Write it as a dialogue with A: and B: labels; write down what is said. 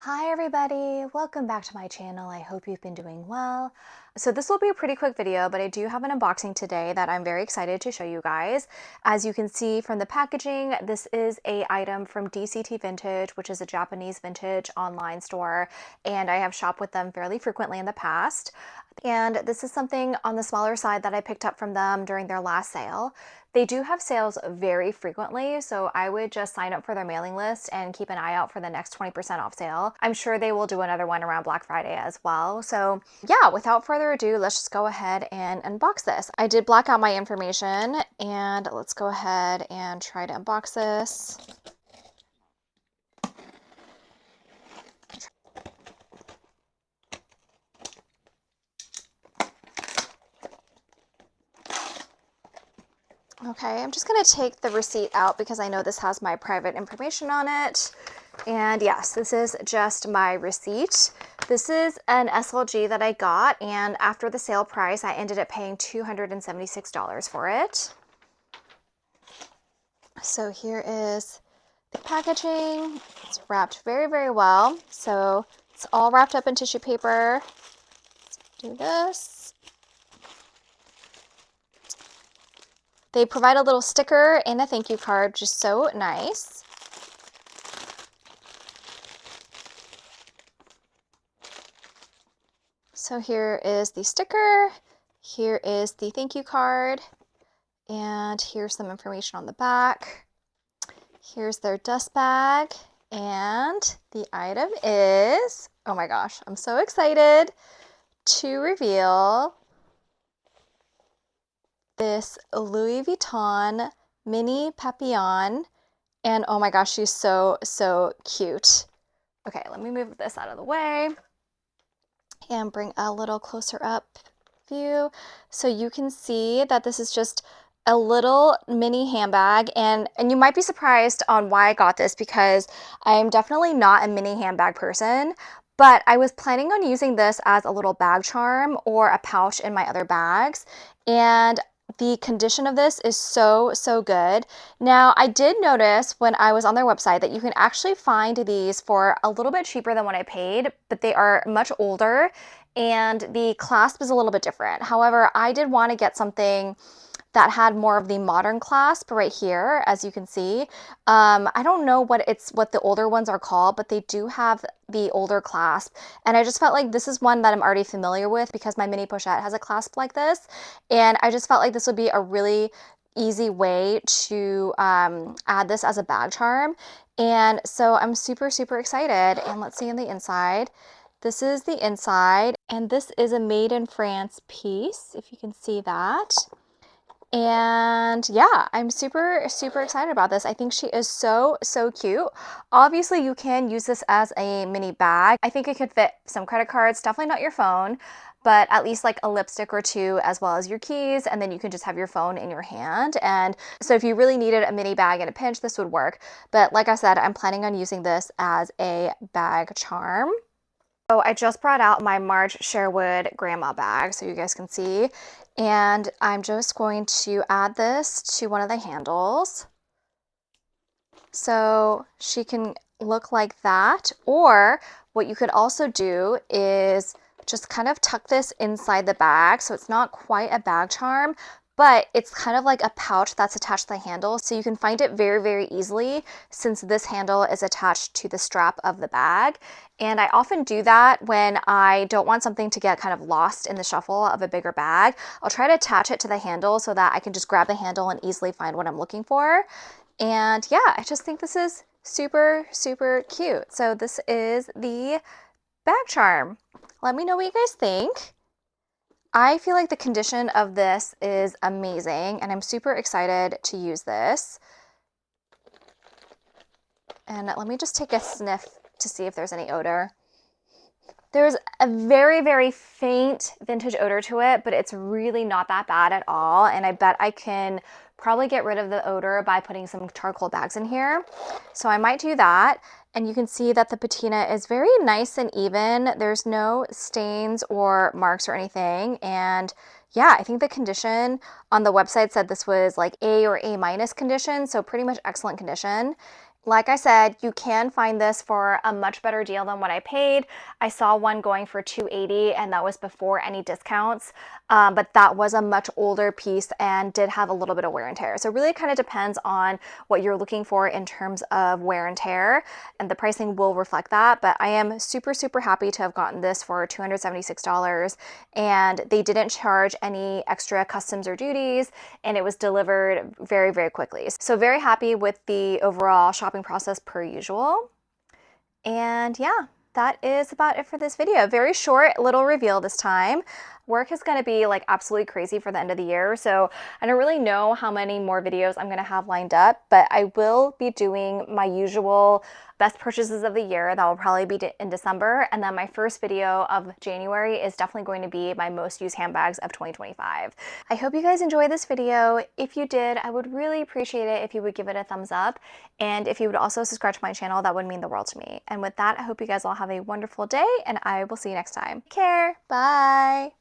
A: Hi everybody, welcome back to my channel. I hope you've been doing well. So this will be a pretty quick video, but I do have an unboxing today that I'm very excited to show you guys. As you can see from the packaging, this is a item from DCT Vintage, which is a Japanese vintage online store, and I have shopped with them fairly frequently in the past. And this is something on the smaller side that I picked up from them during their last sale. They do have sales very frequently, so I would just sign up for their mailing list and keep an eye out for the next 20% off sale. I'm sure they will do another one around Black Friday as well. So yeah, without further ado, let's just go ahead and unbox this. I did black out my information, and let's go ahead and try to unbox this. Okay, I'm just gonna take the receipt out because I know this has my private information on it. And yes, this is just my receipt. This is an SLG that I got, and after the sale price, I ended up paying $276 for it. So here is the packaging. It's wrapped very, very well. So it's all wrapped up in tissue paper. Let's do this. They provide a little sticker and a thank you card, which is so nice. So here is the sticker, here is the thank you card, and here's some information on the back. Here's their dust bag, and the item is, oh my gosh, I'm so excited to reveal this Louis Vuitton mini papillon. And oh my gosh, she's so cute. Okay, let me move this out of the way and bring a little closer up view so you can see that this is just a little mini handbag. And you might be surprised on why I got this, because I am definitely not a mini handbag person, but I was planning on using this as a little bag charm or a pouch in my other bags. And the condition of this is so good. Now, I did notice when I was on their website that you can actually find these for a little bit cheaper than what I paid, but they are much older and the clasp is a little bit different. However, I did want to get something that had more of the modern clasp right here, as you can see. I don't know what the older ones are called, but they do have the older clasp. And I just felt like this is one that I'm already familiar with because my mini pochette has a clasp like this. And I just felt like this would be a really easy way to add this as a bag charm. And so I'm super excited. And let's see on the inside. This is the inside, and this is a made in France piece, if you can see that. And yeah, I'm super excited about this. I think she is so cute. Obviously, you can use this as a mini bag. I think it could fit some credit cards, definitely not your phone, but at least like a lipstick or two, as well as your keys, and then you can just have your phone in your hand. And so if you really needed a mini bag in a pinch, this would work. But like I said, I'm planning on using this as a bag charm. So I just brought out my Marge Sherwood grandma bag so you guys can see. And I'm just going to add this to one of the handles. So she can look like that. Or what you could also do is just kind of tuck this inside the bag. So it's not quite a bag charm, but it's kind of like a pouch that's attached to the handle. So you can find it very easily since this handle is attached to the strap of the bag. And I often do that when I don't want something to get kind of lost in the shuffle of a bigger bag. I'll try to attach it to the handle so that I can just grab the handle and easily find what I'm looking for. And yeah, I just think this is super cute. So this is the bag charm. Let me know what you guys think. I feel like the condition of this is amazing, and I'm super excited to use this. And let me just take a sniff to see if there's any odor. There's a very faint vintage odor to it, but it's really not that bad at all. And I bet I can probably get rid of the odor by putting some charcoal bags in here. So I might do that. And you can see that the patina is very nice and even. There's no stains or marks or anything. And yeah, I think the condition on the website said this was like A or A- condition, so pretty much excellent condition. Like I said, you can find this for a much better deal than what I paid. I saw one going for $280 and that was before any discounts, but that was a much older piece and did have a little bit of wear and tear. So it really kind of depends on what you're looking for in terms of wear and tear, and the pricing will reflect that. But I am super, super happy to have gotten this for $276, and they didn't charge any extra customs or duties, and it was delivered very, very quickly. So very happy with the overall shopping process per usual. And yeah, that is about it for this video. Very short little reveal this time. Work is going to be like absolutely crazy for the end of the year, so I don't really know how many more videos I'm going to have lined up, but I will be doing my usual best purchases of the year. That will probably be in December, and then my first video of January is definitely going to be my most used handbags of 2025. I hope you guys enjoyed this video. If you did, I would really appreciate it if you would give it a thumbs up, and if you would also subscribe to my channel, that would mean the world to me. And with that, I hope you guys all have a wonderful day, and I will see you next time. Take care. Bye.